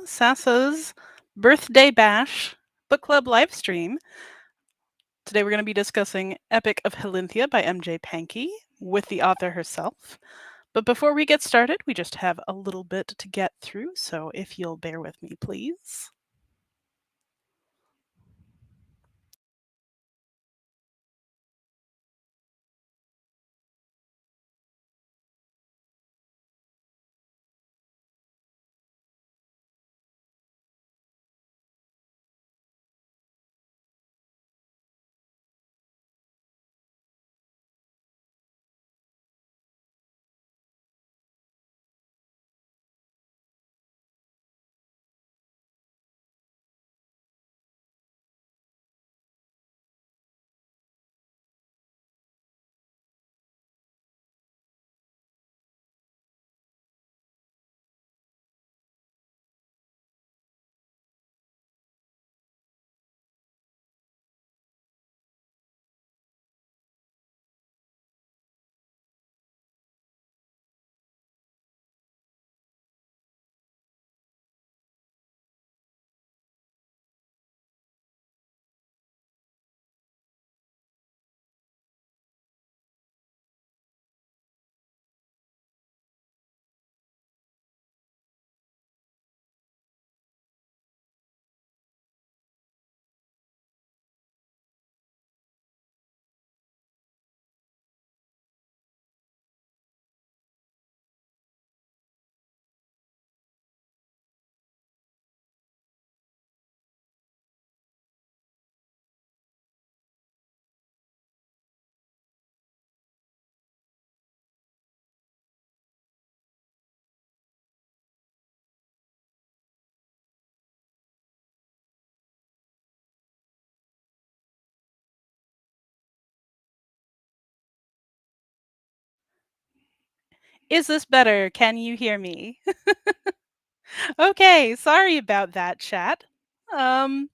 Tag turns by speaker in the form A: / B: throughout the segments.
A: Sassa's birthday bash book club live stream. Today we're going to be discussing Epic of Helinthia by MJ Pankey with the author herself. But before we get started, we just have a little bit to get through, so if you'll bear with me, please. Is this better? Can you hear me? Okay, sorry about that, chat. Um,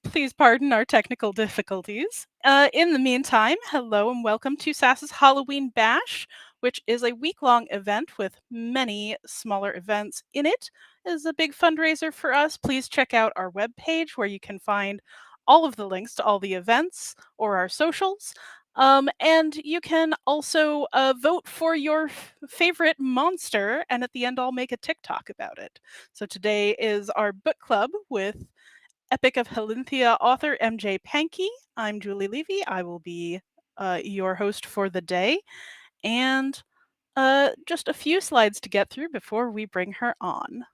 A: Please pardon our technical difficulties. In the meantime, hello and welcome to Sass's Halloween Bash, which is a week-long event with many smaller events in it. It is a big fundraiser for us. Please check out our webpage where you can find all of the links to all the events or our socials. And you can also vote for your favorite monster, and at the end, I'll make a TikTok about it. So today is our book club with Epic of Helinthia author MJ Pankey. I'm Julie Levy. I will be your host for the day. And just a few slides to get through before we bring her on.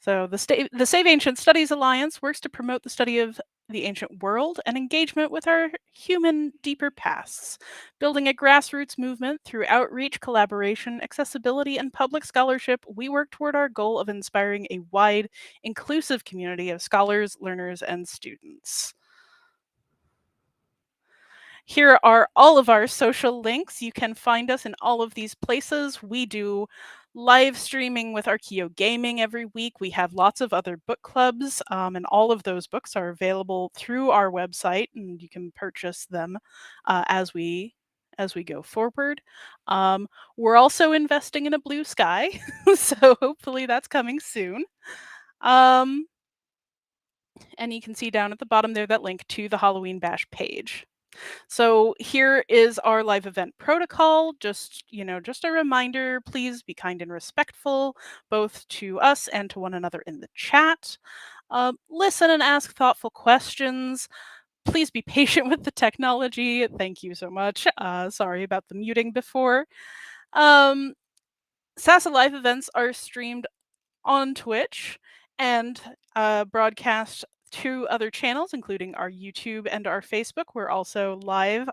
A: So the Save Ancient Studies Alliance works to promote the study of the ancient world and engagement with our human deeper pasts, building a grassroots movement through outreach, collaboration, accessibility, and public scholarship. We work toward our goal of inspiring a wide, inclusive community of scholars, learners, and students. Here are all of our social links. You can find us in all of these places. We do live streaming with Archeo Gaming every week. We have lots of other book clubs, and all of those books are available through our website, and you can purchase them as we go forward. We're also investing in a blue sky, so hopefully that's coming soon. Um, and you can see down at the bottom there that link to the Halloween Bash page. So here is our live event protocol. Just a reminder, please be kind and respectful, both to us and to one another in the chat. Listen and ask thoughtful questions. Please be patient with the technology. Thank you so much. Sorry about the muting before. Um, Sasa live events are streamed on Twitch and broadcast to other channels, including our YouTube and our Facebook. We're also live.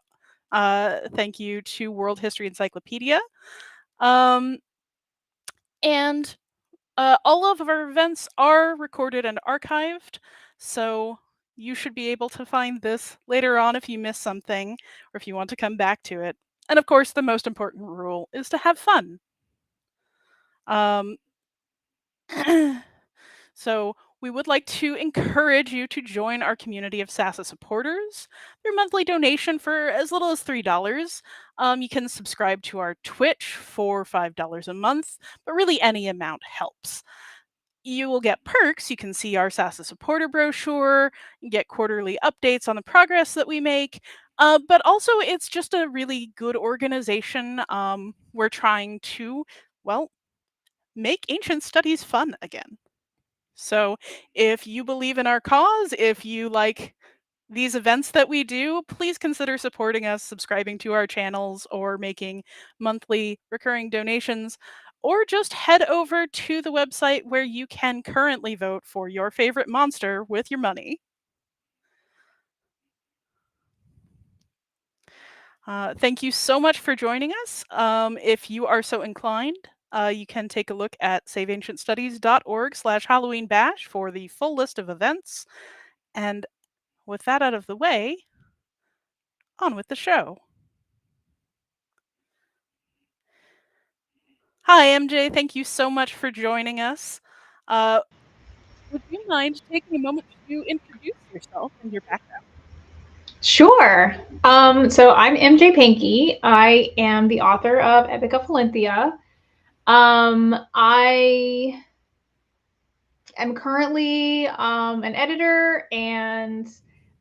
A: Thank you to World History Encyclopedia. Um, and all of our events are recorded and archived, so you should be able to find this later on if you miss something or if you want to come back to it. And of course, the most important rule is to have fun. Um, so We would like to encourage you to join our community of SASA supporters. Their monthly donation for as little as $3. You can subscribe to our Twitch for $5 a month, but really any amount helps. You will get perks. You can see our SASA supporter brochure, you get quarterly updates on the progress that we make. But also, it's just a really good organization. We're trying to, well, make ancient studies fun again. So, if you believe in our cause, if you like these events that we do, please consider supporting us, subscribing to our channels, or making monthly recurring donations, or just head over to the website where you can currently vote for your favorite monster with your money. Thank you so much for joining us. If you are so inclined, you can take a look at saveancientstudies.org/Halloween Bash for the full list of events. And with that out of the way, on with the show. Hi, MJ. Thank you so much for joining us. Uh, would you mind taking a moment to introduce yourself and your background?
B: Sure. So I'm MJ Pankey. I am the author of Epic of Helinthia. I am currently an editor, and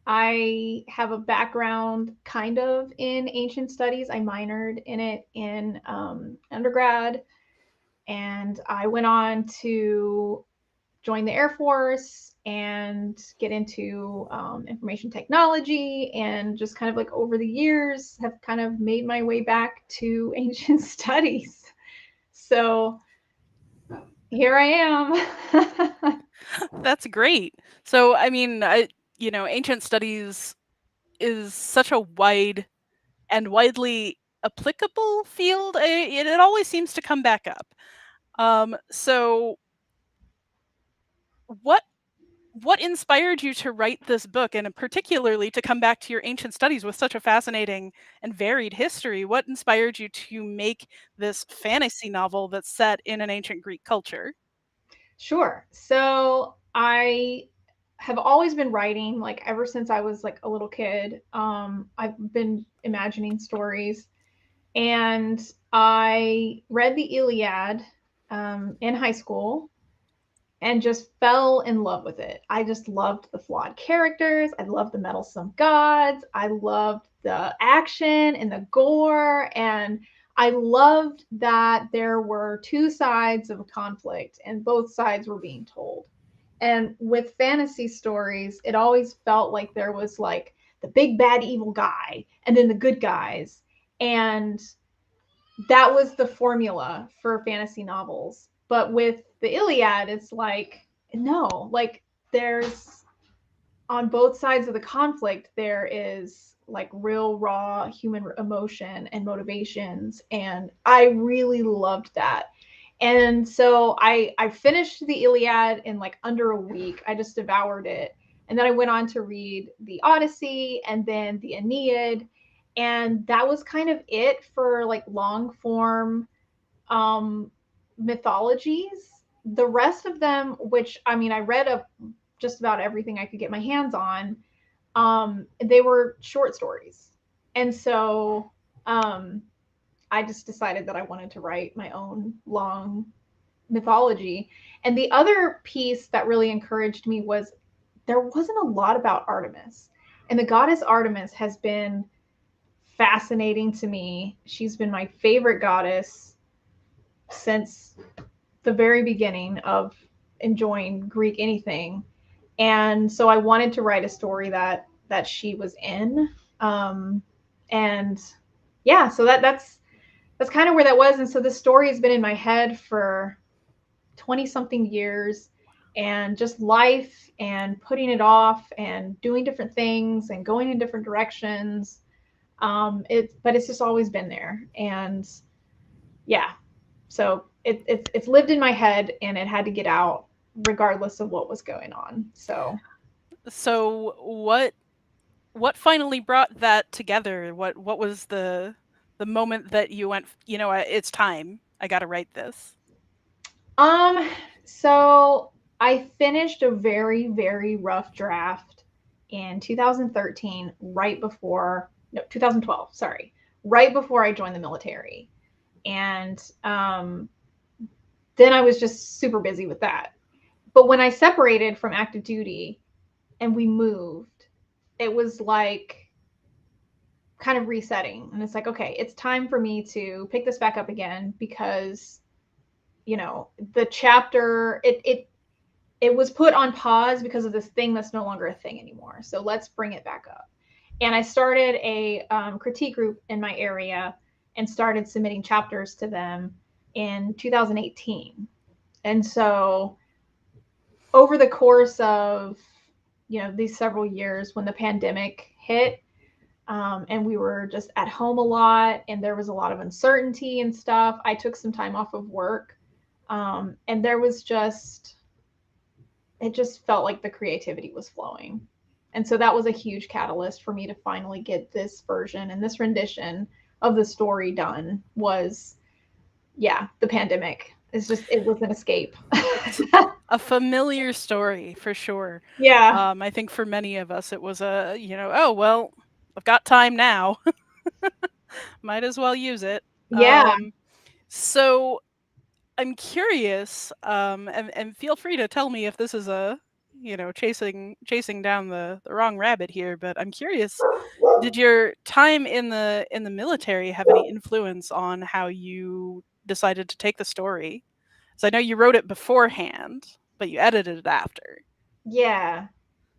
B: I have a background kind of in ancient studies. I minored in it in undergrad, and I went on to join the Air Force and get into information technology, and just kind of like over the years have kind of made my way back to ancient studies. So here I am.
A: That's great. So, I mean, ancient studies is such a wide and widely applicable field. It always seems to come back up. So, what what inspired you to write this book, and particularly to come back to your ancient studies with such a fascinating and varied history? What inspired you to make this fantasy novel that's set in an ancient Greek culture?
B: Sure. So I have always been writing, like ever since I was like a little kid. I've been imagining stories, and I read the Iliad in high school and just fell in love with it. I just loved the flawed characters. I loved the meddlesome gods. I loved the action and the gore. And I loved that there were two sides of a conflict and both sides were being told. And with fantasy stories, it always felt like there was like the big bad evil guy and then the good guys. And that was the formula for fantasy novels. But with the Iliad, it's like, no, like there's on both sides of the conflict, there is like real raw human emotion and motivations. And I really loved that. And so I finished the Iliad in like under a week. I just devoured it. And then I went on to read the Odyssey and then the Aeneid. And that was kind of it for like long form um, mythologies. The rest of them, which I mean, I read of just about everything I could get my hands on, they were short stories. And so um, I just decided that I wanted to write my own long mythology. And the other piece that really encouraged me was there wasn't a lot about Artemis. And the goddess Artemis has been fascinating to me. She's been my favorite goddess since the very beginning of enjoying Greek anything. And so I wanted to write a story that she was in. And yeah, so that's kind of where that was. And so this story has been in my head for 20 something years, and just life and putting it off and doing different things and going in different directions. But it's just always been there. And yeah, so it's lived in my head and it had to get out regardless of what was going on. So
A: So, what finally brought that together? What was the moment that you went, it's time. I got to write this.
B: um so I finished a very, very rough draft in 2013, right before, no, 2012, sorry, right before I joined the military. And then I was just super busy with that. But when I separated from active duty and we moved, it was like kind of resetting. And it's like, okay, it's time for me to pick this back up again because, you know, the chapter, it was put on pause because of this thing that's no longer a thing anymore. So let's bring it back up. And I started a critique group in my area and started submitting chapters to them in 2018. And so over the course of, you know, these several years when the pandemic hit, and we were just at home a lot and there was a lot of uncertainty and stuff, I took some time off of work. And there was just, it just felt like the creativity was flowing. And so that was a huge catalyst for me to finally get this version and this rendition of the story done was, yeah, the pandemic. It's just, it was an escape.
A: It's a familiar story for sure.
B: Yeah.
A: I think for many of us, it was a, you know, oh, well, I've got time now. Might as well use it.
B: Yeah.
A: So I'm curious, and feel free to tell me if this is a, you know, chasing down the wrong rabbit here. But I'm curious, did your time in the military have any influence on how you decided to take the story? So I know you wrote it beforehand, but you edited it after.
B: Yeah.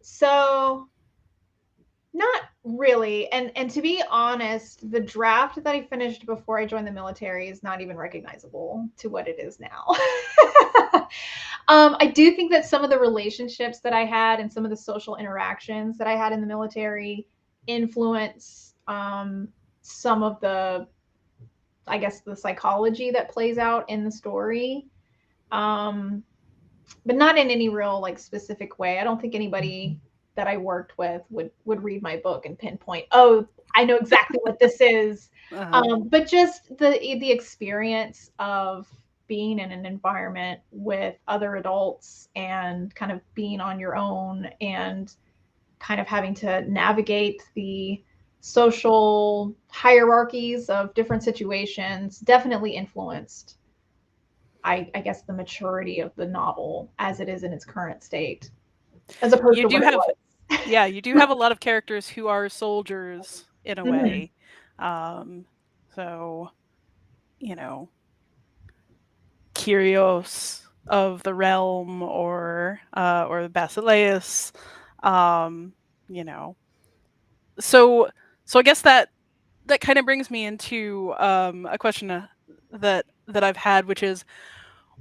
B: So not really. And to be honest, the draft that I finished before I joined the military is not even recognizable to what it is now. I do think that some of the relationships that I had and some of the social interactions that I had in the military influence some of the, I guess, the psychology that plays out in the story. Um, but not in any real like specific way. I don't think anybody that I worked with would read my book and pinpoint, oh, I know exactly what this is.
A: Uh-huh.
B: But just the experience of being in an environment with other adults and kind of being on your own and kind of having to navigate the social hierarchies of different situations definitely influenced, I guess, the maturity of the novel as it is in its current state, as opposed
A: You
B: to
A: do
B: what it
A: have,
B: was.
A: yeah, you do have a lot of characters who are soldiers in a
B: Mm-hmm.
A: way. Um, so, you know, Kyrios of the realm or the Basileus, um, you know. So so I guess that kind of brings me into a question that I've had, which is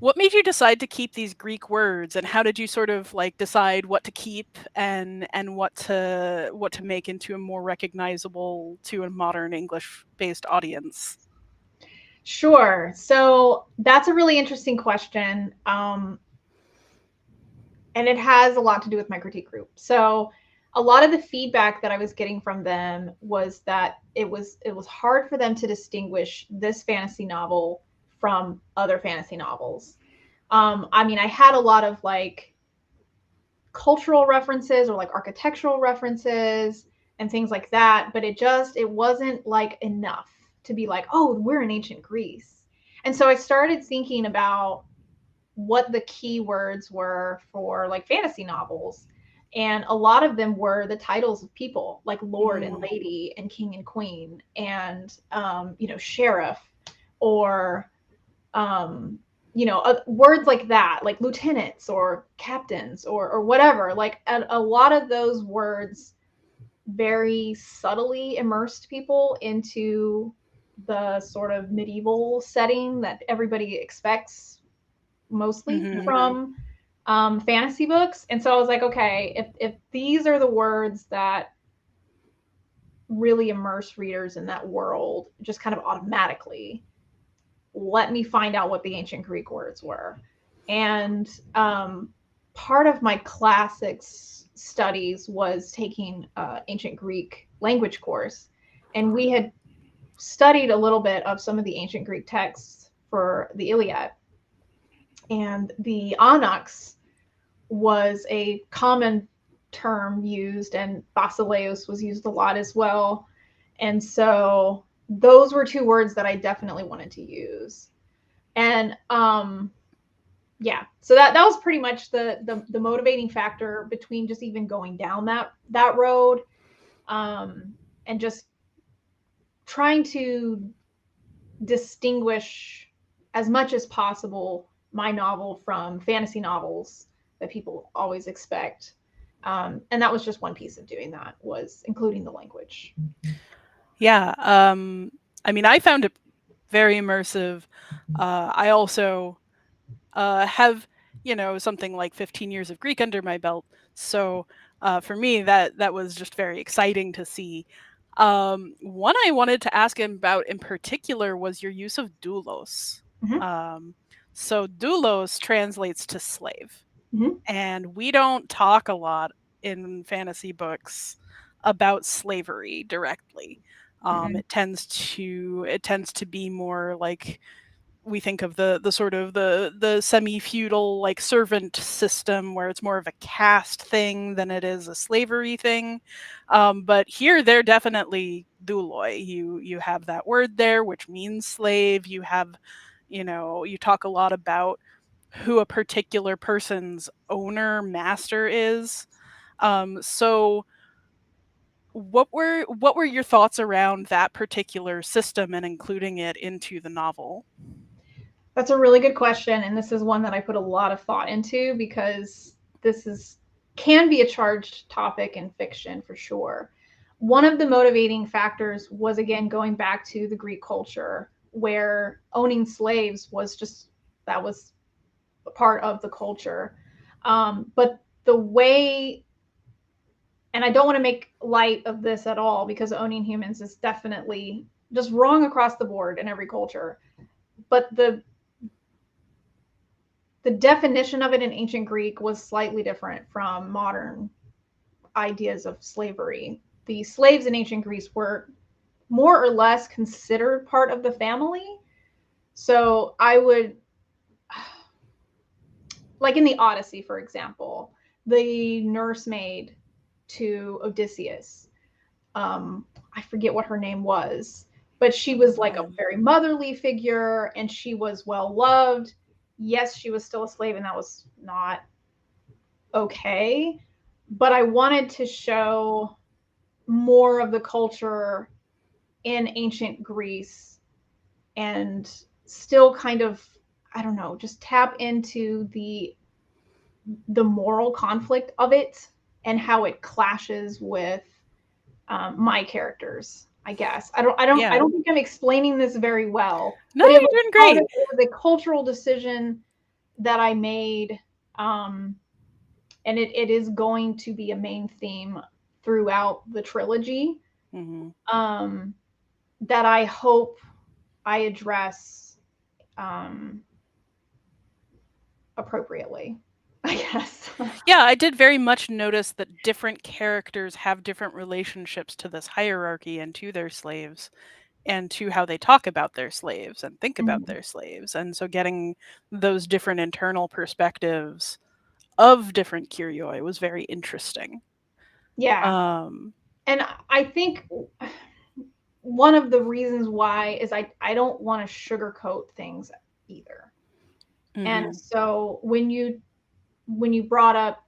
A: what made you decide to keep these Greek words, and how did you sort of like decide what to keep and what to make into a more recognizable to a modern English based audience?
B: Sure. So that's a really interesting question. And it has a lot to do with my critique group. So a lot of the feedback that I was getting from them was that it was hard for them to distinguish this fantasy novel from other fantasy novels. I mean, I had a lot of like cultural references or like architectural references and things like that, but it wasn't like enough to be like, oh, we're in ancient Greece. And so I started thinking about what the key words were for like fantasy novels. And a lot of them were the titles of people like Lord and
A: Mm.
B: Lady and King and Queen and, you know, Sheriff or, um, you know, words like that, like lieutenants or captains or whatever. Like a lot of those words very subtly immersed people into the sort of medieval setting that everybody expects mostly
A: Mhm.
B: from fantasy books. And so I was like, okay, if these are the words that really immerse readers in that world just kind of automatically, let me find out what the ancient Greek words were. And part of my classics studies was taking ancient Greek language course. And we had studied a little bit of some of the ancient Greek texts for the Iliad. And the Onyx was a common term used, and basileus was used a lot as well. And so those were two words that I definitely wanted to use. And yeah, so that was pretty much the motivating factor between just even going down that road, um, and just trying to distinguish as much as possible my novel from fantasy novels that people always expect. And that was just one piece of doing that, was including the language.
A: Yeah, I mean, I found it very immersive. I also have, something like 15 years of Greek under my belt. So for me, that was just very exciting to see. One I wanted to ask him about in particular was your use of doulos.
B: Mm-hmm.
A: Um, so doulos translates to slave,
B: Mm-hmm.
A: and we don't talk a lot in fantasy books about slavery directly.
B: Mm-hmm.
A: It tends to be more like we think of the sort of the semi feudal like servant system where it's more of a caste thing than it is a slavery thing. But here they're definitely douloi. You have that word there, which means slave. You talk a lot about who a particular person's owner master is. So what were your thoughts around that particular system and including it into the novel?
B: That's a really good question, and this is one that I put a lot of thought into, because this is can be a charged topic in fiction for sure. One of the motivating factors was, again, going back to the Greek culture, where owning slaves was just, that was a part of the culture. But the way, and I don't want to make light of this at all, because owning humans is definitely just wrong across the board in every culture. But the definition of it in ancient Greek was slightly different from modern ideas of slavery. The slaves in ancient Greece were more or less considered part of the family. So I would, like in the Odyssey, for example, the nursemaid to Odysseus, I forget what her name was, but she was like a
A: Um,
B: very motherly figure, and she was well loved. Yes, she was still a slave, and that was not okay. But I wanted to show more of the culture in ancient Greece, and still kind of, I don't know, just tap into the moral conflict of it, and how it clashes with my characters. I guess I
A: yeah.
B: don't think I'm explaining this very well,
A: No,
B: but
A: you're doing great.
B: it was a cultural decision that I made, um, and it is going to be a main theme throughout the trilogy,
A: Mhm.
B: um, that I hope I address, um, appropriately, I guess.
A: Yeah, I did very much notice that different characters have different relationships to this hierarchy and to their slaves and to how they talk about their slaves and think about
B: Mhm.
A: their slaves. And so getting those different internal perspectives of different Kyrioi was very interesting.
B: Yeah,
A: Um,
B: and I think one of the reasons why is I don't want to sugarcoat things either. And
A: mhm.
B: so when you brought up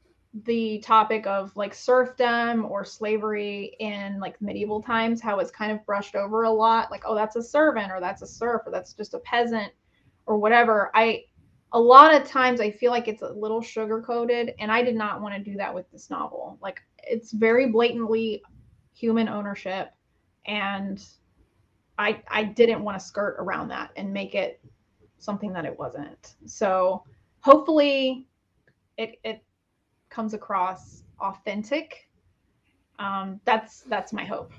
B: the topic of like serfdom or slavery in like medieval times, how it's kind of brushed over a lot, like, oh, that's a servant, or that's a serf, or that's just a peasant, or whatever. A lot of times I feel like it's a little sugar coated, and I did not want to do that with this novel. Like, it's very blatantly human ownership, and I didn't want to skirt around that and make it something that it wasn't. So hopefully it comes across authentic. That's my hope.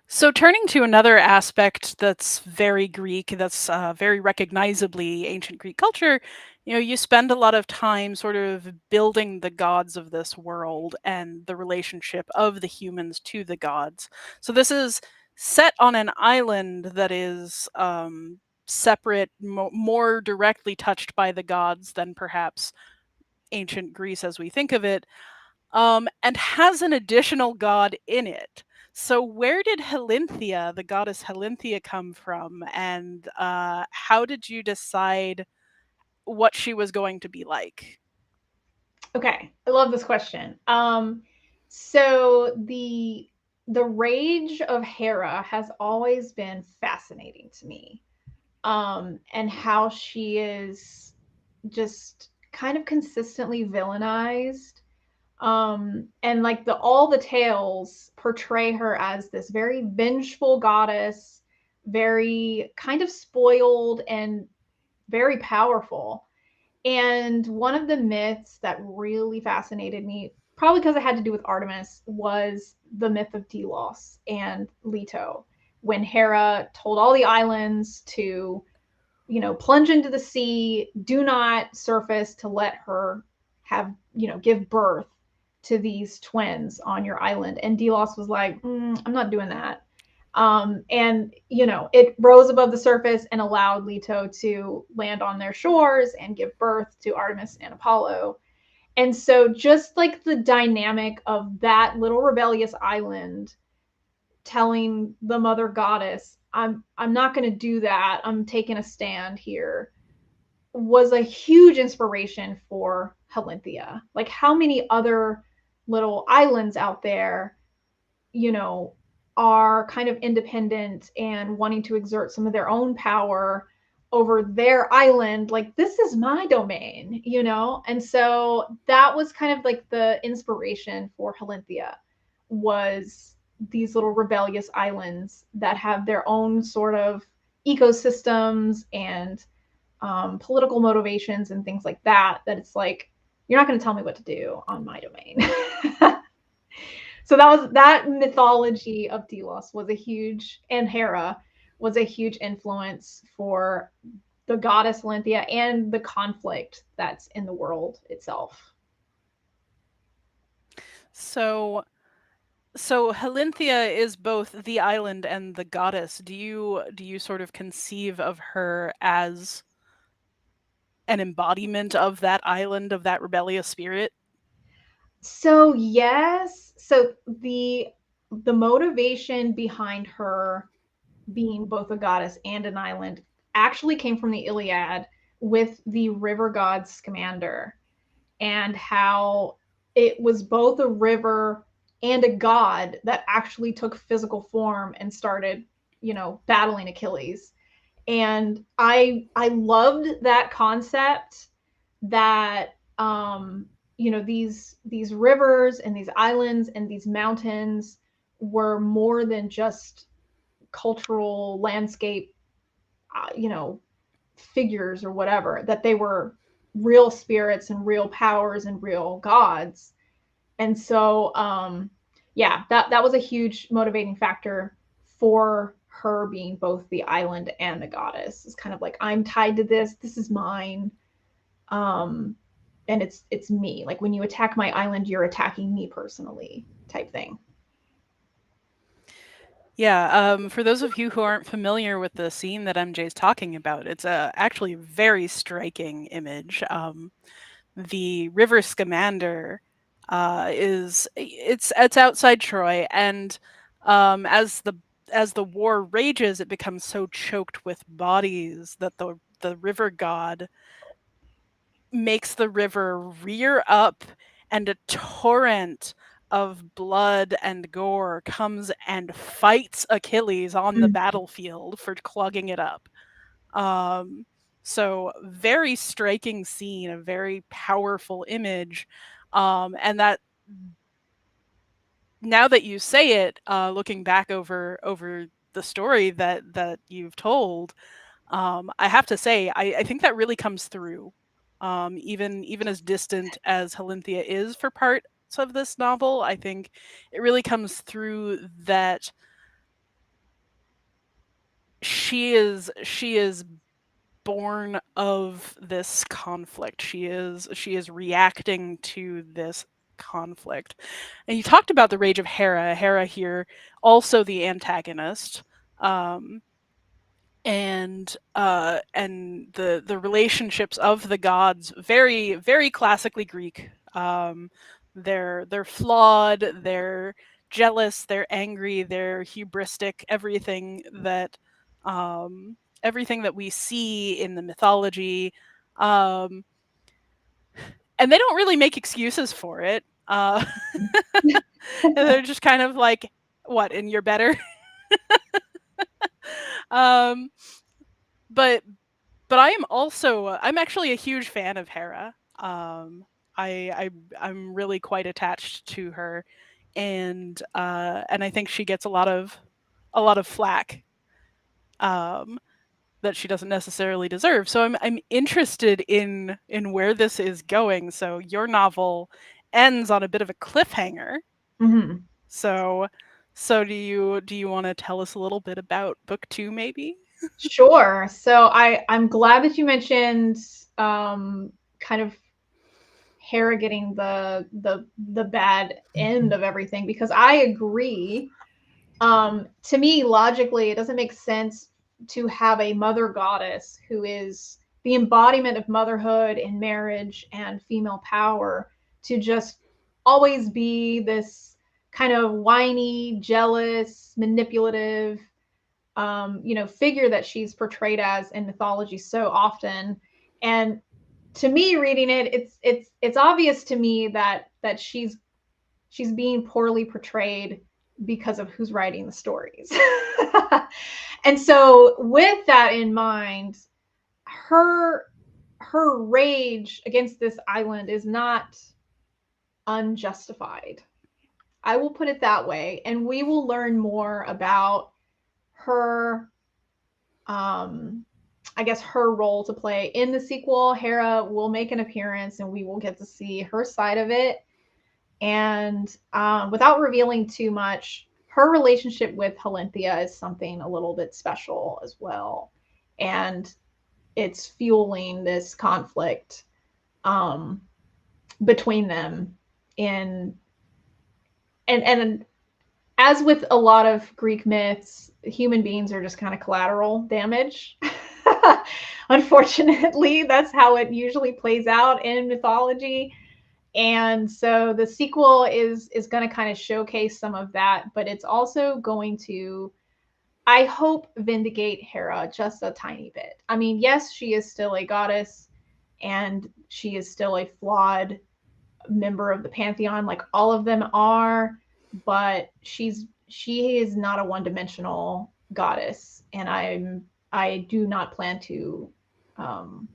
A: So, turning to another aspect that's very Greek, that's very recognizably ancient Greek culture, you spend a lot of time sort of building the gods of this world and the relationship of the humans to the gods. So, this is set on an island that is separate, more directly touched by the gods than perhaps ancient Greece as we think of it, and has an additional god in it. So, where did Helinthia, the goddess Helinthia, come from, and how did you decide what she was going to be like?
B: Okay, I love this question. So the rage of Hera has always been fascinating to me. And how she is just kind of consistently villainized. And like all the tales portray her as this very vengeful goddess, very kind of spoiled and very powerful. And one of the myths that really fascinated me, probably because it had to do with Artemis, was the myth of Delos and Leto. When Hera told all the islands to, plunge into the sea, do not surface to let her have, give birth to these twins on your island. And Delos was like, I'm not doing that. And it rose above the surface and allowed Leto to land on their shores and give birth to Artemis and Apollo. And so just like the dynamic of that little rebellious island telling the mother goddess, I'm not going to do that, I'm taking a stand here, was a huge inspiration for Helinthia. Like how many other little islands out there, you know, are kind of independent and wanting to exert some of their own power over their island. Like, this is my domain, And so that was kind of like the inspiration for Helinthia, was these little rebellious islands that have their own sort of ecosystems and political motivations and things like that. That it's like, you're not going to tell me what to do on my domain. So that mythology of Delos was a huge, and Hera was a huge influence for the goddess Helinthia and the conflict that's in the world itself.
A: So, so Helinthia is both the island and the goddess. Do you sort of conceive of her as an embodiment of that island, of that rebellious spirit?
B: So yes, so the motivation behind her being both a goddess and an island actually came from the Iliad with the river god Scamander, and how it was both a river and a god that actually took physical form and started, battling Achilles. And I loved that concept, that these rivers and these islands and these mountains were more than just cultural landscape, figures or whatever, that they were real spirits and real powers and real gods. And so, yeah, that was a huge motivating factor for her being both the island and the goddess. It's kind of like, I'm tied to this. This is mine. Um, and it's me. Like, when you attack my island, you're attacking me personally, type thing.
A: Yeah, for those of you who aren't familiar with the scene that MJ's talking about, it's a actually very striking image. The river Scamander is it's outside Troy, and as the war rages, it becomes so choked with bodies that the river god makes the river rear up, and a torrent of blood and gore comes and fights Achilles on the
B: Mm.
A: battlefield for clogging it up. Um, so very striking scene, a very powerful image. And that now that you say it, looking back over the story that you've told, I have to say, I think that really comes through. Even as distant as Helinthia is for parts of this novel, I think it really comes through that she is born of this conflict. She is reacting to this conflict. And you talked about the rage of Hera. Hera here, also the antagonist. Um, and the relationships of the gods, very very classically Greek. They're flawed, they're jealous, they're angry, they're hubristic. Everything that we see in the mythology, um, and they don't really make excuses for it. And they're just kind of like, what? And you're better. um, but I am also I'm actually a huge fan of Hera. I'm really quite attached to her, and I think she gets a lot of flack um, that she doesn't necessarily deserve. So I'm interested in where this is going. So your novel ends on a bit of a cliffhanger.
B: Mhm.
A: So do you want to tell us a little bit about book 2 maybe?
B: Sure. So I'm glad that you mentioned kind of Hera getting the bad end of everything, because I agree. To me, logically, it doesn't make sense to have a mother goddess who is the embodiment of motherhood and marriage and female power to just always be this kind of whiny, jealous, manipulative, figure that she's portrayed as in mythology so often. And to me, reading it, it's obvious to me that she's being poorly portrayed because of who's writing the stories. And so with that in mind, her her rage against this island is not unjustified. I will put it that way, and we will learn more about her, I guess, her role to play in the sequel. Hera will make an appearance and we will get to see her side of it. And without revealing too much, her relationship with Helinthia is something a little bit special as well. And it's fueling this conflict um, between them. In and as with a lot of Greek myths, human beings are just kind of collateral damage. Unfortunately, that's how it usually plays out in mythology. And so the sequel is going to kind of showcase some of that, but it's also going to, I hope, vindicate Hera just a tiny bit. I mean, yes, she is still a goddess and she is still a flawed member of the pantheon, like all of them are, but she is not a one-dimensional goddess, and I do not plan to um,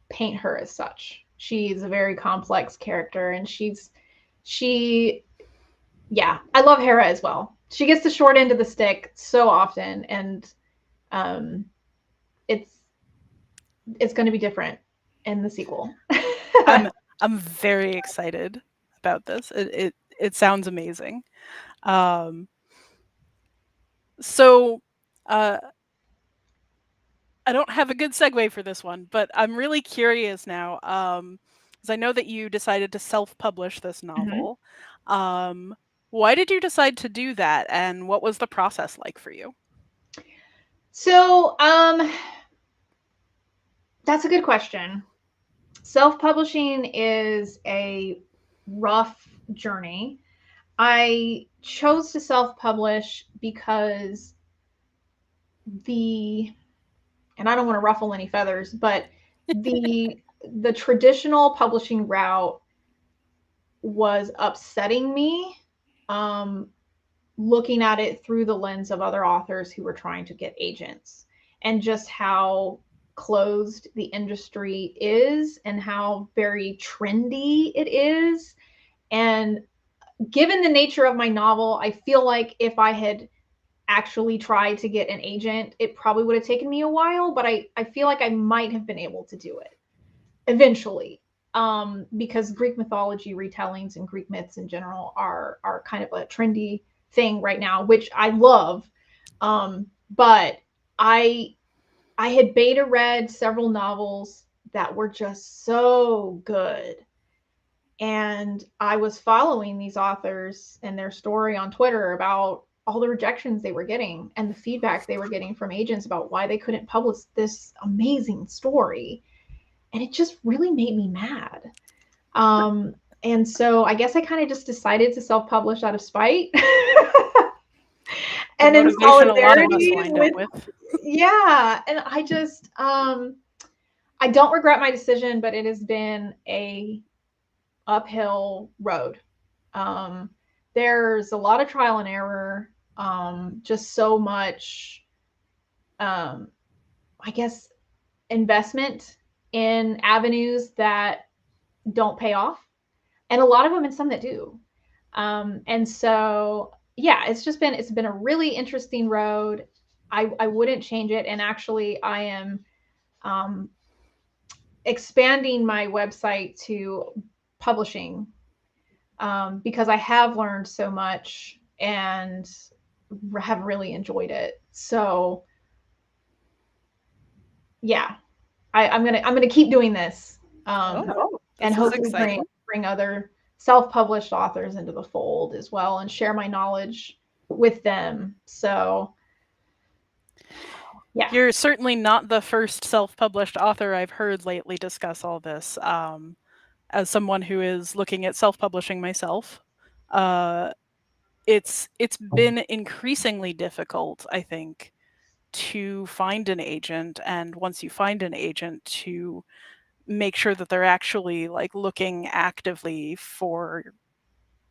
B: paint her as such. She's a very complex character, and she yeah, I love Hera as well. She gets the short end of the stick so often, and um, it's it's going to be different in the sequel.
A: I'm I'm very excited about this. It sounds amazing. Um, so uh, I don't have a good segue for this one, but I'm really curious now. Because I know that you decided to self-publish this
B: Mhm.
A: novel. Um, why did you decide to do that, and what was the process like for you?
B: So, that's a good question. Self-publishing is a rough journey. I chose to self-publish because the and I don't want to ruffle any feathers, but the traditional publishing route was upsetting me. Um, Looking at it through the lens of other authors who were trying to get agents, and just how closed the industry is and how very trendy it is. And given the nature of my novel, I feel like if I had actually tried to get an agent, it probably would have taken me a while, but I feel like I might have been able to do it eventually. Because Greek mythology retellings and Greek myths in general are kind of a trendy thing right now, which I love. But I I had beta read several novels that were just so good, and I was following these authors and their story on Twitter about all the rejections they were getting and the feedback they were getting from agents about why they couldn't publish this amazing story. And it just really made me mad. And so I guess I kind of just decided to self-publish out of spite.
A: The
B: And in
A: motivation a lot of us
B: solidarity
A: wind up
B: with,
A: with.
B: yeah. And I just, I don't regret my decision, but it has been a uphill road. There's a lot of trial and error, just so much, I guess, investment in avenues that don't pay off, and a lot of them and some that do. And so, yeah, it's been a really interesting road. I wouldn't change it, and actually, I am um, expanding my website to publishing, because I have learned so much and have really enjoyed it. So yeah, I'm gonna keep doing this, and
A: This is
B: hopefully
A: exciting.
B: bring other self-published authors into the fold as well and share my knowledge with them. So yeah.
A: You're certainly not the first self-published author I've heard lately discuss all this. As someone who is looking at self-publishing myself, uh, it's been increasingly difficult, I think, to find an agent, and once you find an agent, to make sure that they're actually like looking actively for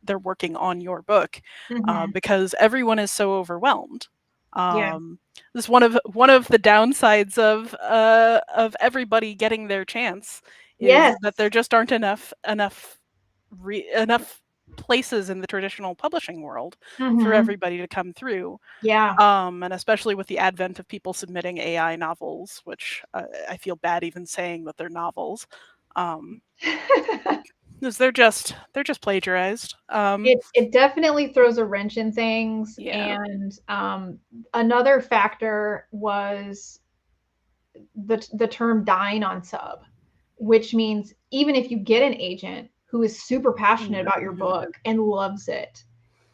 A: they're working on your book,
B: Mm-hmm.
A: because everyone is so overwhelmed.
B: Yeah.
A: This is one of the downsides of everybody getting their chance, is
B: Yes.
A: that there just aren't enough places in the traditional publishing world for
B: Mm-hmm.
A: everybody to come through.
B: Yeah.
A: And especially with the advent of people submitting AI novels, which I feel bad even saying that they're novels, um, because they're just plagiarized.
B: It definitely throws a wrench in things.
A: Yeah,
B: And another factor was the term dying on sub, which means even if you get an agent who is super passionate about your
A: mm-hmm.
B: book and loves it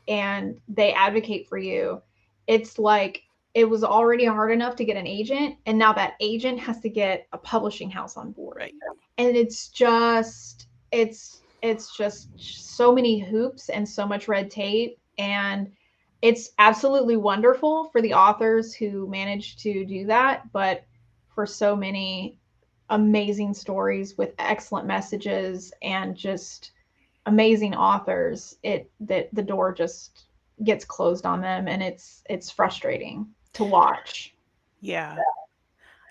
B: and they advocate for you, it's like it was already hard enough to get an agent, and now that agent has to get a publishing house on board.
A: Right.
B: And it's just so many hoops and so much red tape. And it's absolutely wonderful for the authors who manage to do that, but for so many amazing stories with excellent messages and just amazing authors, it that the door just gets closed on them, and it's frustrating to watch.
A: Yeah.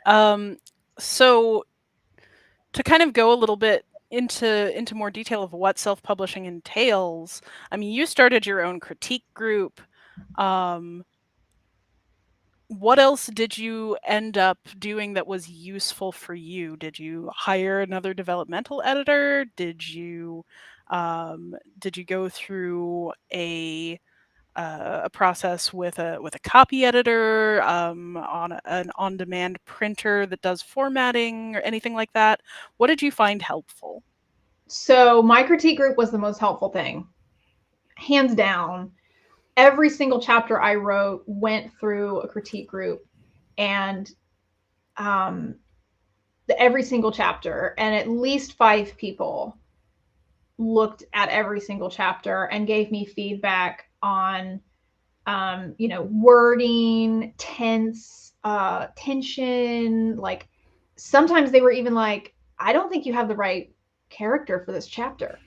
A: Um, so to kind of go a little bit into more detail of what self-publishing entails, I mean, you started your own critique group. Um, what else did you end up doing that was useful for you? Did you hire another developmental editor? Did you go through a process with a copy editor, on an on-demand printer that does formatting or anything like that? What did you find helpful?
B: So my critique group was the most helpful thing, hands down. Every single chapter I wrote went through a critique group, and um, every single chapter, and at least 5 people looked at every single chapter and gave me feedback on, wording, tense, tension. Like sometimes they were even like, I don't think you have the right character for this chapter.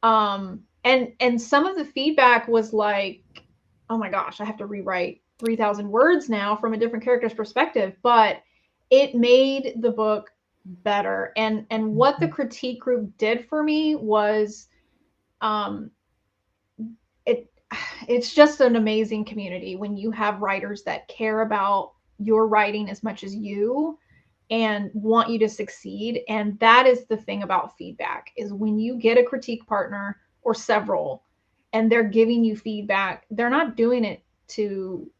B: And some of the feedback was like, oh my gosh, I have to rewrite 3,000 words now from a different character's perspective. But it made the book better. And what the critique group did for me was, um, it it's just an amazing community when you have writers that care about your writing as much as you and want you to succeed. And that is the thing about feedback, is when you get a critique partner or several and they're giving you feedback, they're not doing it to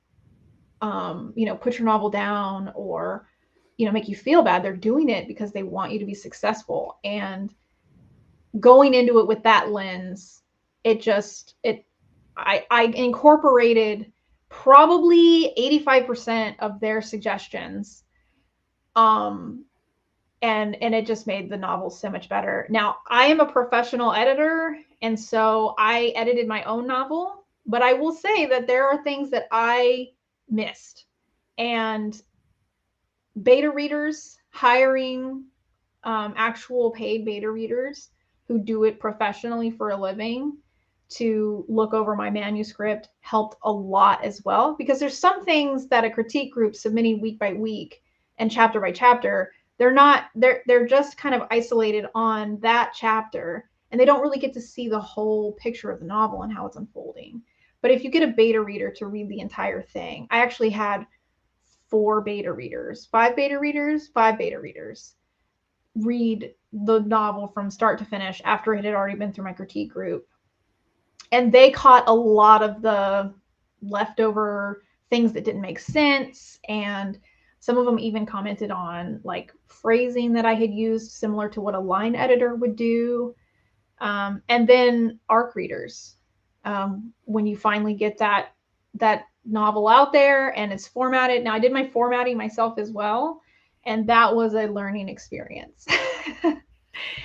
B: put your novel down or make you feel bad. They're doing it because they want you to be successful. And going into it with that lens, it just it I incorporated probably 85% of their suggestions. Um, and it just made the novel so much better. Now, I am a professional editor, and so I edited my own novel, but I will say that there are things that I missed. And beta readers, hiring actual paid beta readers who do it professionally for a living to look over my manuscript helped a lot as well, because there's some things that a critique group submitting week by week and chapter by chapter, they're just kind of isolated on that chapter, and they don't really get to see the whole picture of the novel and how it's unfolding. But if you get a beta reader to read the entire thing, I actually had five beta readers, read the novel from start to finish after it had already been through my critique group. And they caught a lot of the leftover things that didn't make sense. And some of them even commented on like phrasing that I had used similar to what a line editor would do. And then ARC readers, when you finally get that novel out there and it's formatted. Now I did my formatting myself as well, and that was a learning experience.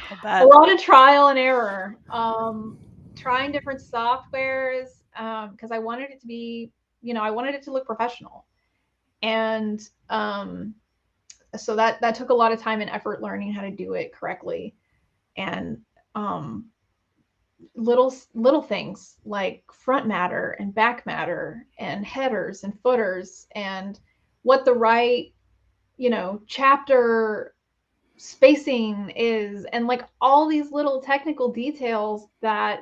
A: I'll
B: A
A: bet.
B: lot of trial and error, trying different softwares, because I wanted it to be, I wanted it to look professional, and so that took a lot of time and effort learning how to do it correctly. And um, little things like front matter and back matter and headers and footers and what the right chapter spacing is, and like all these little technical details that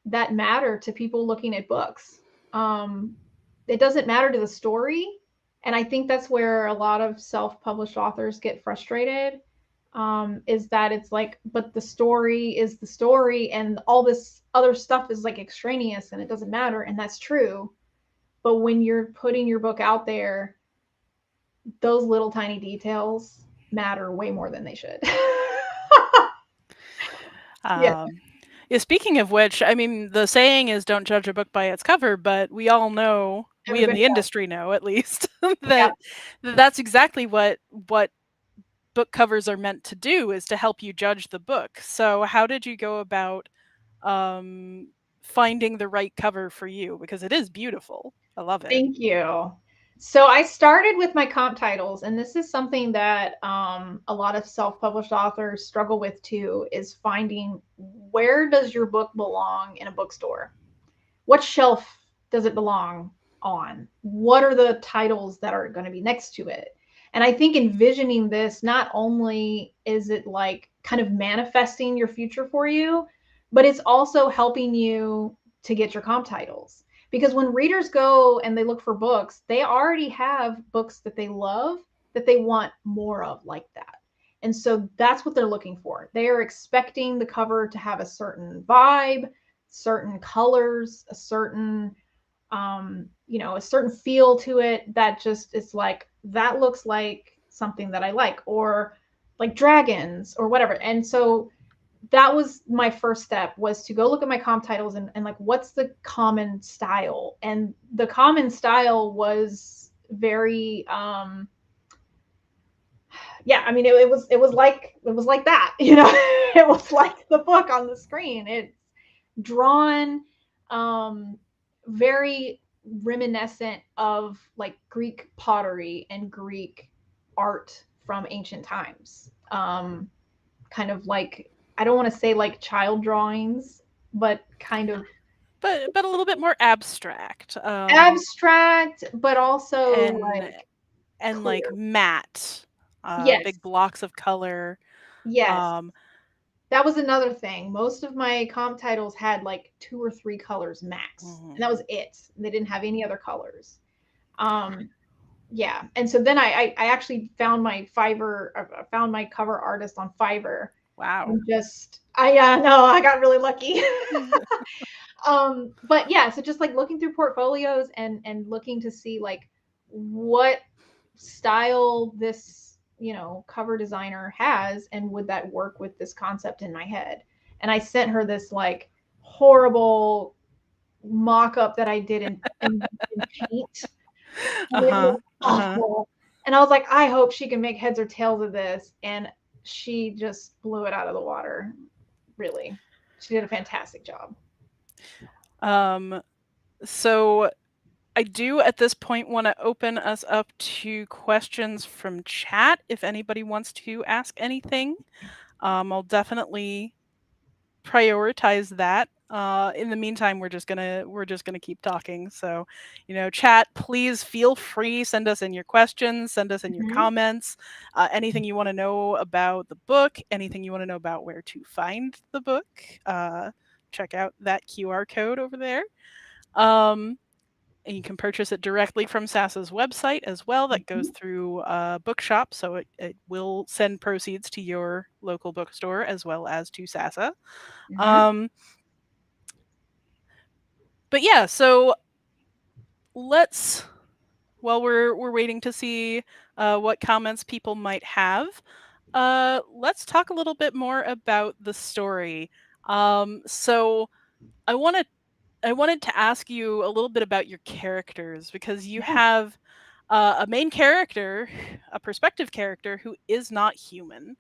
B: matter to people looking at books. It doesn't matter to the story, and I think that's where a lot of self-published authors get frustrated. Is that it's like, but the story is the story, and all this other stuff is like extraneous, and it doesn't matter, and that's true. But when you're putting your book out there, those little tiny details matter way more than they should. Yeah,
A: Um, yeah, speaking of which, I mean, the saying is don't judge a book by its cover, but we all know, we in
B: everybody
A: the
B: knows.
A: industry know at least,
B: Yeah,
A: that that's exactly what book covers are meant to do, is to help you judge the book. So how did you go about um finding the right cover for you, because it is beautiful. I love it.
B: thank you. So I started with my comp titles, and this is something that a lot of self-published authors struggle with too, is finding where does your book belong in a bookstore? What shelf does it belong on? What are the titles that are going to be next to it? And I think envisioning this, not only is it like kind of manifesting your future for you, but it's also helping you to get your comp titles. Because when readers go and they look for books, they already have books that they love that they want more of, like that. And so that's what they're looking for. They are expecting the cover to have a certain vibe, certain colors, a certain feel to it that just is like, that looks like something that I like, or like dragons or whatever. And so that was my first step, was to go look at my comp titles and like, what's the common style? And the common style was very yeah, I mean, it was like that, it was like the book on the screen. It's drawn very reminiscent of like Greek pottery and Greek art from ancient times. Kind of like, I don't want to say like child drawings, but kind of
A: But a little bit more abstract.
B: abstract, but also
A: And
B: like
A: like
B: clear.
A: matte,
B: Yes,
A: big blocks of color.
B: yes.
A: Um,
B: That was another thing. Most of my comp titles had like two or three colors max, and
A: mhm.
B: that was it. They didn't have any other colors. Um, yeah, and so then I actually found my Fiverr, found my cover artist on Fiverr,
A: Wow.
B: and just I no, I got really lucky. But yeah, so just like looking through portfolios and looking to see like what style this cover designer has, and would that work with this concept in my head. And I sent her this like horrible mock up that I did in paint, and it
A: Uh-huh.
B: was
A: Uh-huh.
B: awful. And I was like, I hope she can make heads or tails of this. And she just blew it out of the water. Really, she did a fantastic job.
A: Um, so I do at this point want to open us up to questions from chat if anybody wants to ask anything. I'll definitely prioritize that. In the meantime, we're just gonna keep talking. So, chat, please feel free. Send us in your questions. Send us in your
B: Mhm.
A: comments. Anything you want to know about the book. Anything you want to know about where to find the book. Check out that QR code over there. Um, and you can purchase it directly from SASA's website as well. That goes
B: Mhm.
A: through a bookshop, so it will send proceeds to your local bookstore as well as to SASA.
B: Mhm.
A: Um, but yeah, so let's while we're waiting to see what comments people might have, let's talk a little bit more about the story. So I wanted I wanted to ask you a little bit about your characters because you
B: Yeah.
A: have a main character, a perspective character who is not human.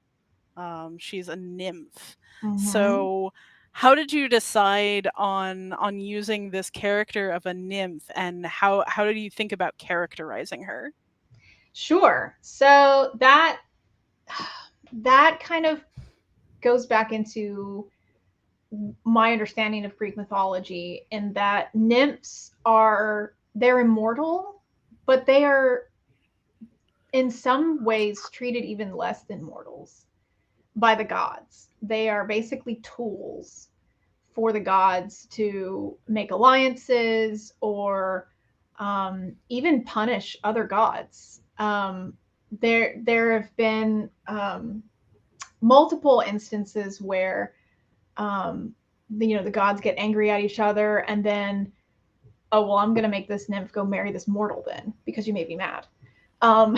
A: She's a nymph.
B: Mhm.
A: So, how did you decide on using this character of a nymph, and how did you think about characterizing her?
B: Sure. So that kind of goes back into my understanding of Greek mythology, in that nymphs they're immortal, but they are in some ways treated even less than mortals by the gods. They are basically tools for the gods to make alliances, or even punish other gods. There have been multiple instances where um, the gods get angry at each other, and then, oh well, I'm gonna make this nymph go marry this mortal then because you made me mad. Um,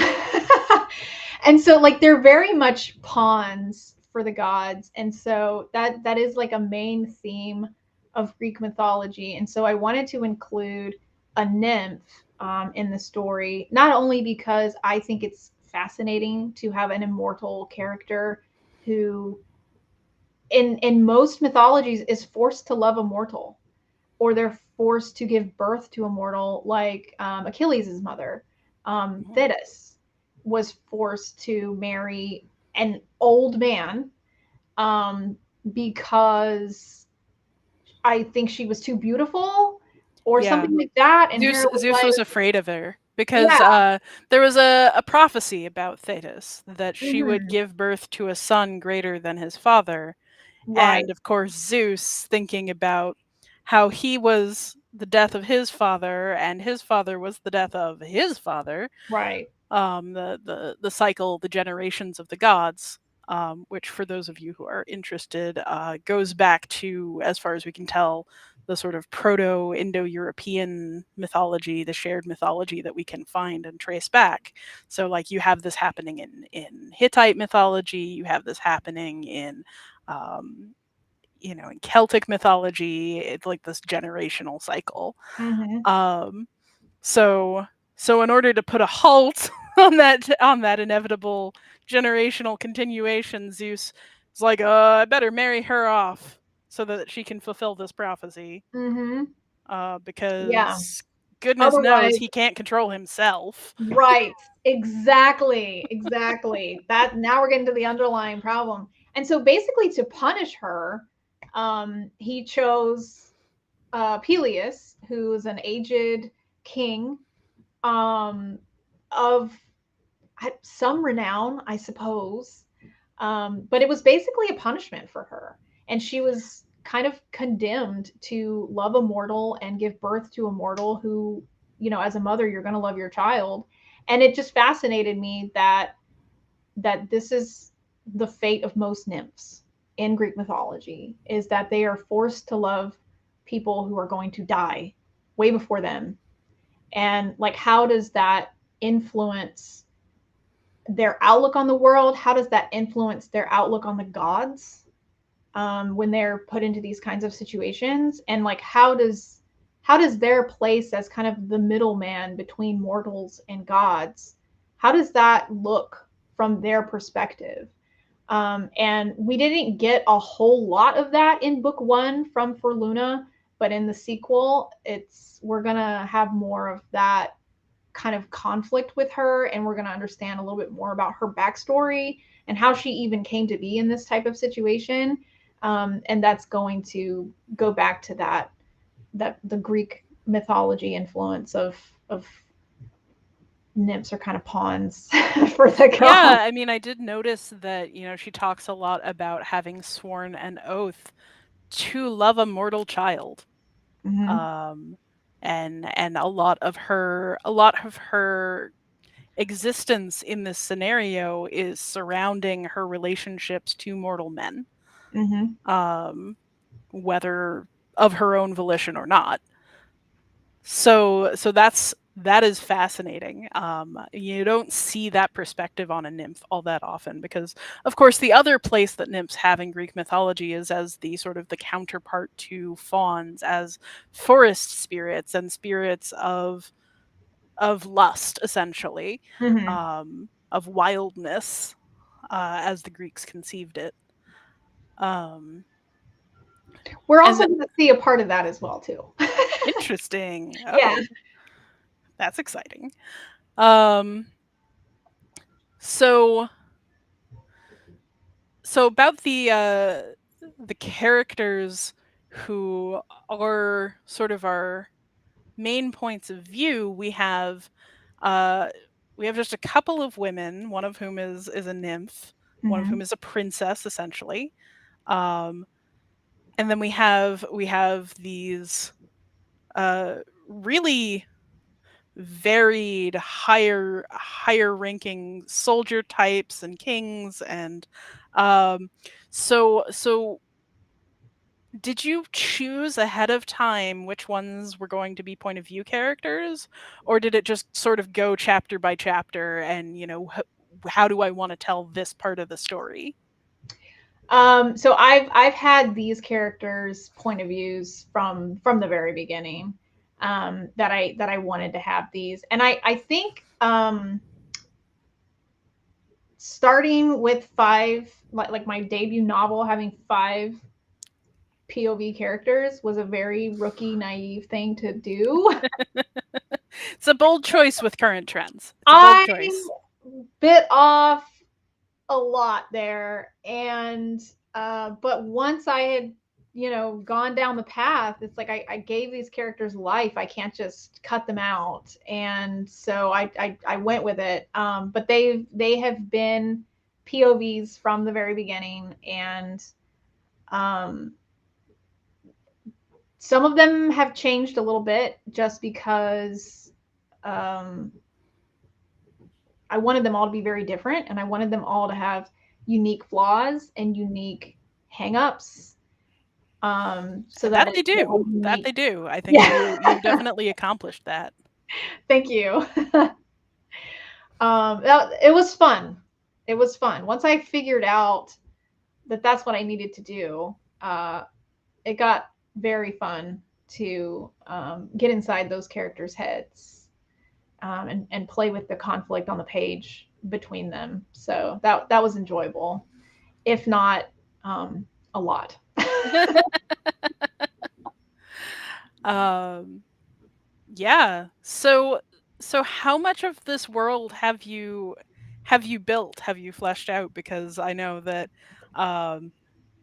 B: and so like they're very much pawns for the gods, and so that is like a main theme of Greek mythology. And so I wanted to include a nymph in the story, not only because I think it's fascinating to have an immortal character who in most mythologies is forced to love a mortal, or they're forced to give birth to a mortal, like Achilles' mother.
A: Mhm.
B: Thetis was forced to marry an old man, um, because I think she was too beautiful or
A: Yeah,
B: something like that. And
A: Zeus
B: Hera was
A: Zeus was
B: like,
A: afraid of her because
B: yeah,
A: there was a prophecy about Thetis that she would
B: mm-hmm,
A: give birth to a son greater than his father.
B: right,
A: And of course, Zeus, thinking about how he was the death of his father and his father was the death of his father,
B: right.
A: the cycle, the generations of the gods, which for those of you who are interested, goes back to, as far as we can tell, the sort of proto-Indo-European mythology, the shared mythology that we can find and trace back. So, like, you have this happening in Hittite mythology, you have this happening um, in Celtic mythology. It's like this generational cycle.
B: Mm-hmm,
A: Um, so so in order to put a halt on that inevitable generational continuation, Zeus is like, I better marry her off so that she can fulfill this prophecy.
B: mm-hmm. Yeah.
A: Because goodness knows
B: Otherwise,
A: he can't control himself.
B: right. Exactly. Exactly. That now we're getting to the underlying problem. And so basically to punish her, he chose Peleus, who's an aged king, um, of some renown, I suppose. But it was basically a punishment for her. And she was kind of condemned to love a mortal and give birth to a mortal who, as a mother, you're going to love your child. And it just fascinated me that this is the fate of most nymphs in Greek mythology, is that they are forced to love people who are going to die way before them. And like, how does that influence their outlook on the world? How does that influence their outlook on the gods when they're put into these kinds of situations? And like, how does how does their place as kind of the middleman between mortals and gods, how does that look from their perspective? And we didn't get a whole lot of that in book one from For Luna, but in the sequel, we're gonna have more of that kind of conflict with her, and we're gonna understand a little bit more about her backstory and how she even came to be in this type of situation. And that's going to go back to that the Greek mythology influence of nymphs are kind of pawns for the
A: Yeah,
B: god.
A: I mean, I did notice that, she talks a lot about having sworn an oath to love a mortal child.
B: Mm-hmm.
A: Um, and a lot of her existence in this scenario is surrounding her relationships to mortal men,
B: Mm-hmm.
A: um, whether of her own volition or not. So that is fascinating. You don't see that perspective on a nymph all that often because, of course, the other place that nymphs have in Greek mythology is as the sort of the counterpart to fauns, as forest spirits and spirits of lust, essentially,
B: Mm-hmm.
A: of wildness, as the Greeks conceived it. Um,
B: We're
A: and
B: also
A: th-
B: going to see a part of that as well too.
A: Interesting.
B: Yeah.
A: Oh, that's exciting. Um, so so about the characters who are sort of our main points of view, uh we have just a couple of women, one of whom is a nymph, one of whom
B: Mm-hmm.
A: is a princess, essentially. Um, and then we have these uh really varied higher ranking soldier types and kings, and so did you choose ahead of time which ones were going to be point of view characters, or did it just sort of go chapter by chapter and how do I want to tell this part of the story?
B: So I've had these characters' point of views from the very beginning. That I wanted to have these, and I think starting with five, like my debut novel having five POV characters was a very rookie, naive thing to do.
A: It's a bold choice with current trends. It's a bold
B: I
A: choice.
B: bit off a lot there, and but once I had gone down the path, it's like I gave these characters life. I can't just cut them out, and so I went with it. But they have been POVs from the very beginning, and um, some of them have changed a little bit just because um, I wanted them all to be very different, and I wanted them all to have unique flaws and unique hangups, so that
A: That
B: it's
A: they
B: a
A: do. That
B: unique.
A: they do. I think
B: Yeah,
A: you've definitely accomplished that.
B: thank you. It was fun. It was fun. Once I figured out that that's what I needed to do, it got very fun to get inside those characters' heads, and play with the conflict on the page between them. So that was enjoyable, if not um, a lot.
A: um Yeah. So how much of this world have you built? Have you fleshed out? Because I know that um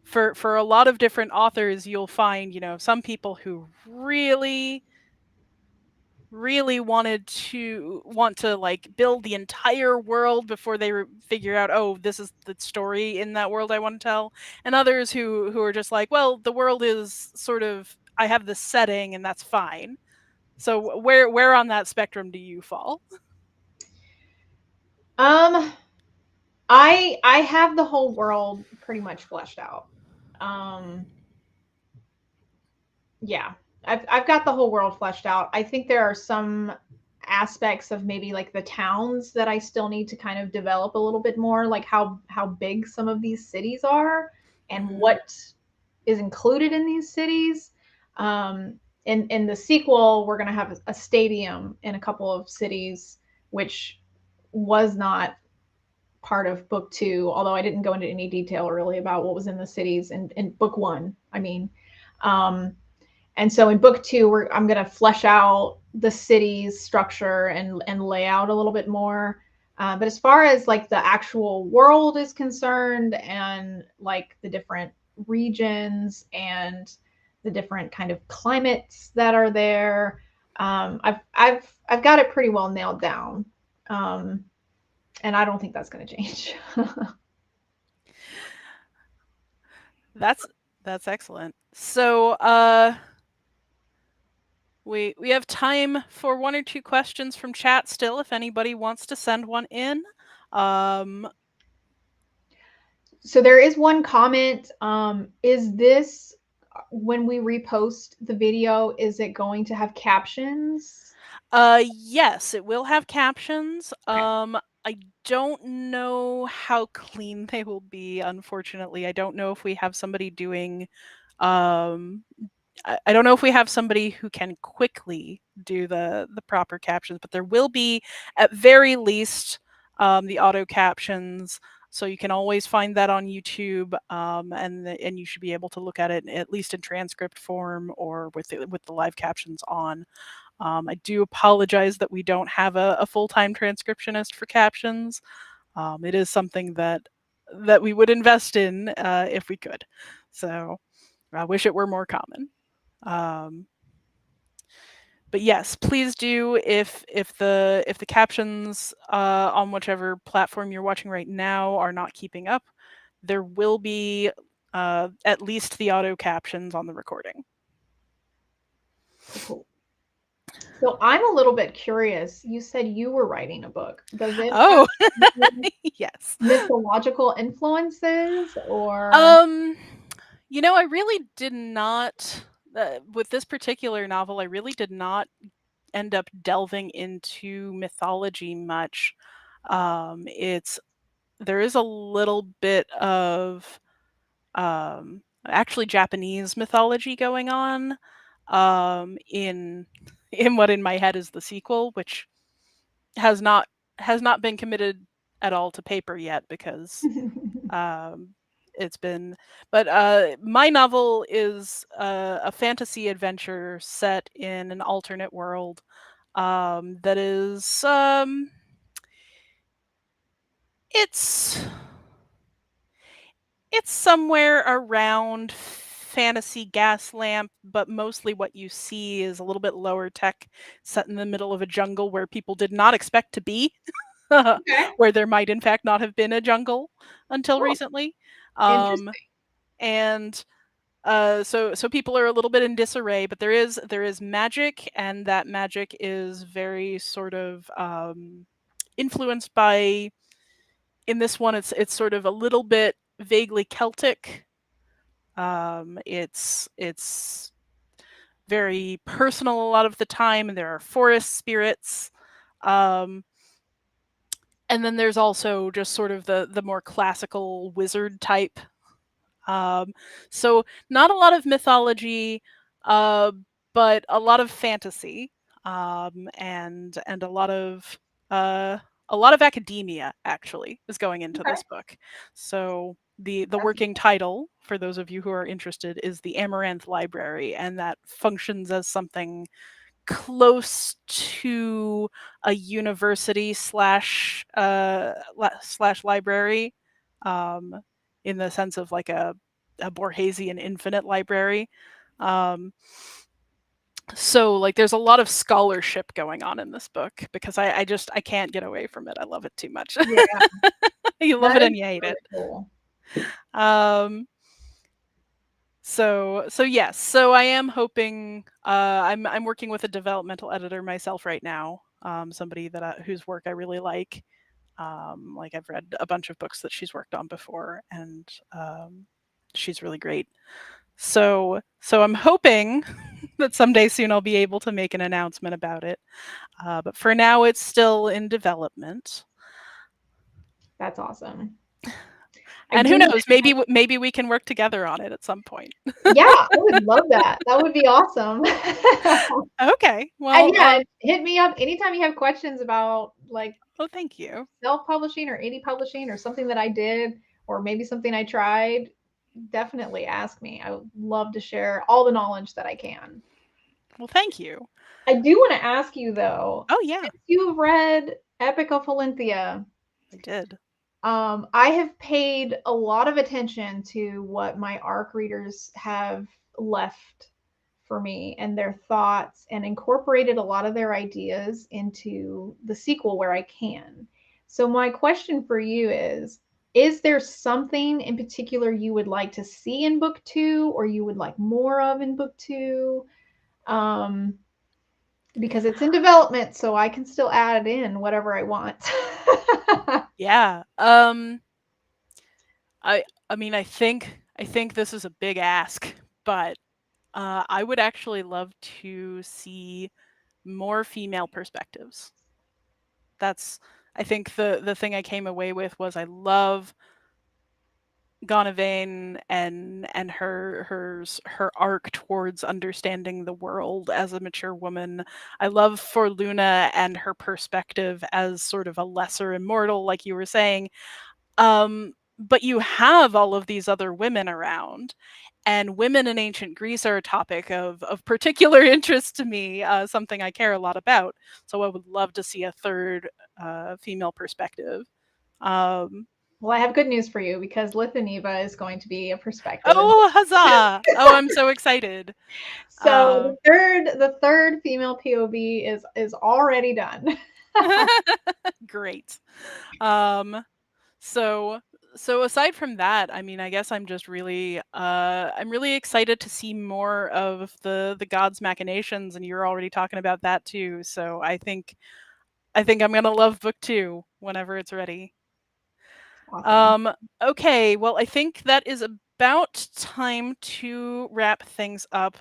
A: for a lot of different authors you'll find, some people who really want to like build the entire world before they figure out, oh, this is the story in that world I want to tell, and others who are just like, well, the world is sort of, I have this setting and that's fine. So where on that spectrum do you fall?
B: um, I have the whole world pretty much fleshed out. Um, yeah, I've got the whole world fleshed out. I think there are some aspects of maybe like the towns that I still need to kind of develop a little bit more, like how big some of these cities are and
A: Mhm.
B: what is included in these cities. in the sequel, we're going to have a stadium in a couple of cities, which was not part of book two, although I didn't go into any detail really about what was in the cities in book one. I mean, um, and so in book two, I'm going to flesh out the city's structure and layout a little bit more. But as far as like the actual world is concerned, and like the different regions and the different kind of climates that are there, I've got it pretty well nailed down, um, and I don't think that's going to change.
A: That's that's excellent. So, we have time for one or two questions from chat still, if anybody wants to send one in. Um,
B: So there is one comment. Is this, when we repost the video, is it going to have captions?
A: yes, it will have captions.
B: Okay.
A: I don't know how clean they will be, unfortunately. I don't know if we have somebody doing um I don't know if we have somebody who can quickly do the proper captions, but there will be at very least the auto captions, so you can always find that on YouTube, and you should be able to look at it at least in transcript form or with the live captions on. I do apologize that we don't have a full time transcriptionist for captions. It is something that we would invest in if we could. So I wish it were more common. Um, but yes, please do if the captions on whichever platform you're watching right now are not keeping up, there will be at least the auto captions on the recording.
B: Cool, cool. So I'm a little bit curious. You said you were writing a book. Does it
A: Oh,
B: have
A: yes.
B: mythological influences or?
A: Um, I really did not. With this particular novel, I really did not end up delving into mythology much. It's there is a little bit of actually Japanese mythology going on in in what in my head is the sequel, which has not has not been committed at all to paper yet because um, it's been. But my novel is a fantasy adventure set in an alternate world that is it's it's somewhere around fantasy Gaslamp, but mostly what you see is a little bit lower tech, set in the middle of a jungle where people did not expect to be,
B: Okay.
A: where there might in fact not have been a jungle until
B: Oh,
A: recently. Um,
B: interesting.
A: and so people are a little bit in disarray, but there is magic, and that magic is very sort of influenced by. In this one, it's sort of a little bit vaguely Celtic. It's very personal a lot of the time, and there are forest spirits. Um, and then there's also just sort of the more classical wizard type. Um, so not a lot of mythology, uh, but a lot of fantasy, and uh, a lot of academia actually is going into
B: Okay.
A: this book. So the
B: That's
A: working title, for those of you who are interested, is the Amaranth Library, and that functions as something close to a university slash library, um, in the sense of like a Borgesian infinite library. Um, so like there's a lot of scholarship going on in this book because I can't get away from it. I love it too much.
B: yeah,
A: You love
B: that
A: it
B: is
A: and you hate
B: really
A: it.
B: cool.
A: Um, so yes, so I am hoping. I'm working with a developmental editor myself right now. Somebody whose work I really like. Like I've read a bunch of books that she's worked on before, and she's really great. So I'm hoping that someday soon I'll be able to make an announcement about it. But for now, it's still in development.
B: That's awesome. I
A: And who
B: do.
A: knows, maybe we can work together on it at some point.
B: Yeah, I would love that. That would be awesome.
A: Okay.
B: And
A: Well,
B: yeah, hit me up anytime you have questions about like
A: oh, thank you.
B: self-publishing or indie publishing or something that I did or maybe something I tried. Definitely ask me. I would love to share all the knowledge that I can.
A: Well, thank you.
B: I do want to ask you though,
A: Oh, yeah,
B: since you've read Epic of Helinthia,
A: I did.
B: I have paid a lot of attention to what my ARC readers have left for me and their thoughts and incorporated a lot of their ideas into the sequel where I can. So, my question for you is there something in particular you would like to see in book two or you would like more of in book two? Um, because it's in development, so I can still add in whatever I want.
A: Yeah. I mean, I think this is a big ask, but I would actually love to see more female perspectives. That's I think the thing I came away with was I love Gonavane and her arc towards understanding the world as a mature woman. I love for Luna and her perspective as sort of a lesser immortal, like you were saying. But you have all of these other women around, and women in ancient Greece are a topic of particular interest to me, something I care a lot about. So I would love to see a third female perspective. Um,
B: Well, I have good news for you because Lithuania is going to be a perspective in
A: oh, huzzah! Oh, I'm so excited.
B: so
A: Uh,
B: the third female POV is already done.
A: great. Um, so so aside from that, I mean, I guess I'm really excited to see more of the gods machinations, and you're already talking about that too. So I think I'm gonna love book two whenever it's ready.
B: Awesome.
A: Um, okay, well, I think that is about time to wrap things up.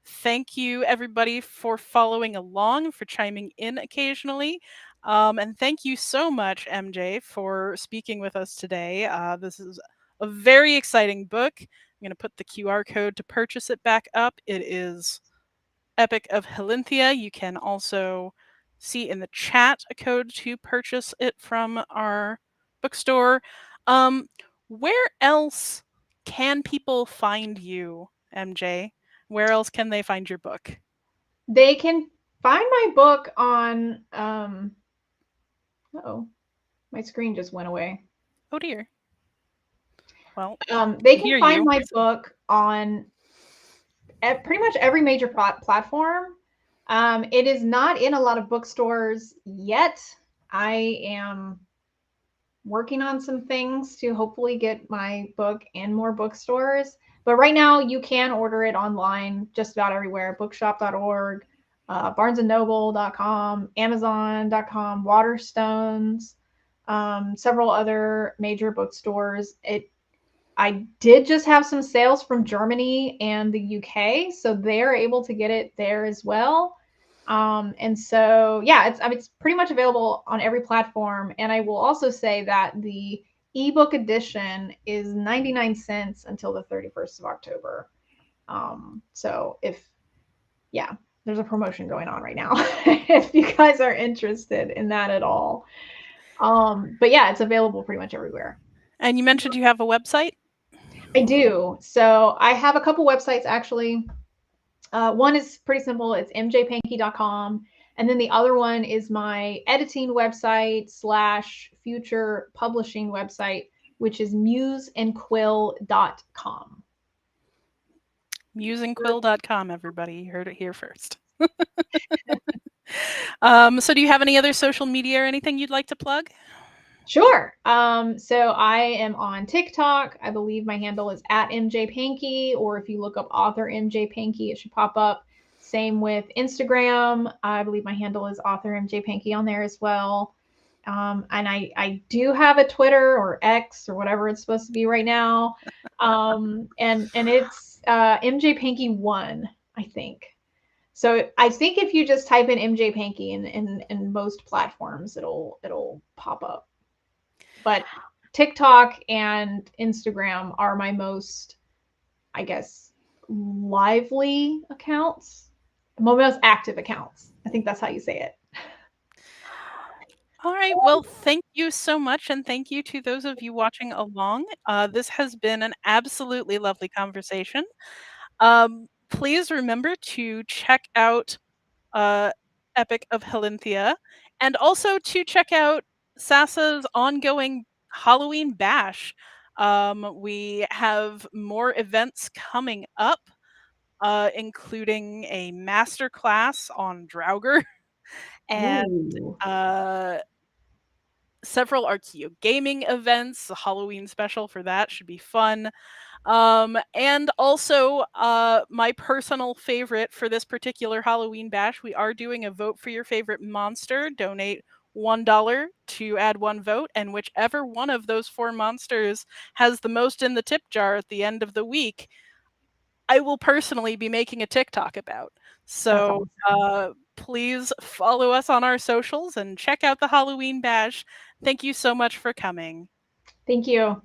A: Thank you, everybody, for following along, for chiming in occasionally. And thank you so much, MJ, for speaking with us today. This is a very exciting book. I'm going to put the QR code to purchase it back up. It is Epic of Helinthia. You can also see in the chat a code to purchase it from our bookstore. Um, where else can people find you, MJ? Where else can they find your book?
B: They can find my book on oh, my screen just went away.
A: Oh dear. Well,
B: They
A: I
B: can
A: hear
B: find
A: you.
B: my book on pretty much every major platform. It is not in a lot of bookstores yet. I am working on some things to hopefully get my book in more bookstores. But right now, you can order it online just about everywhere: bookshop.org, barnesandnoble.com, amazon.com, Waterstones, several other major bookstores. I did just have some sales from Germany and the UK, so they're able to get it there as well. And so, yeah, it's pretty much available on every platform. And I will also say that the ebook edition is 99 cents until the 31st of October. So yeah, there's a promotion going on right now if you guys are interested in that at all. But yeah, it's available pretty much everywhere.
A: And you mentioned you have a website?
B: I do. So I have a couple websites actually. One is pretty simple. It's mjpankey.com. And then the other one is my editing website slash future publishing website, which is museandquill.com.
A: Musingquill.com, everybody. You heard it here first. So do you have any other social media or anything you'd like to plug?
B: Sure. So I am on TikTok. I believe my handle is at MJ Pankey, or if you look up author MJ Pankey, it should pop up. Same with Instagram. I believe my handle is author MJ Pankey on there as well. And I do have a Twitter or X or whatever it's supposed to be right now. And it's MJ Pankey 1, I think. So I think if you just type in MJ Pankey in most platforms, it'll pop up. But TikTok and Instagram are my most, I guess, lively accounts, my most active accounts. I think that's how you say it.
A: All right. Well, thank you so much. And thank you to those of you watching along. This has been an absolutely lovely conversation. Please remember to check out uh, Epic of Helinthia and also to check out Sasa's ongoing Halloween bash. We have more events coming up, including a master class on Draugr and
B: Ooh.
A: uh, several Archeo gaming events. The Halloween special for that should be fun. And also, my personal favorite for this particular Halloween bash, we are doing a vote for your favorite monster. Donate $1 to add one vote, and whichever one of those four monsters has the most in the tip jar at the end of the week, I will personally be making a TikTok about.
B: That's
A: So
B: awesome.
A: please follow us on our socials and check out the Halloween bash. Thank you so much for coming.
B: Thank you.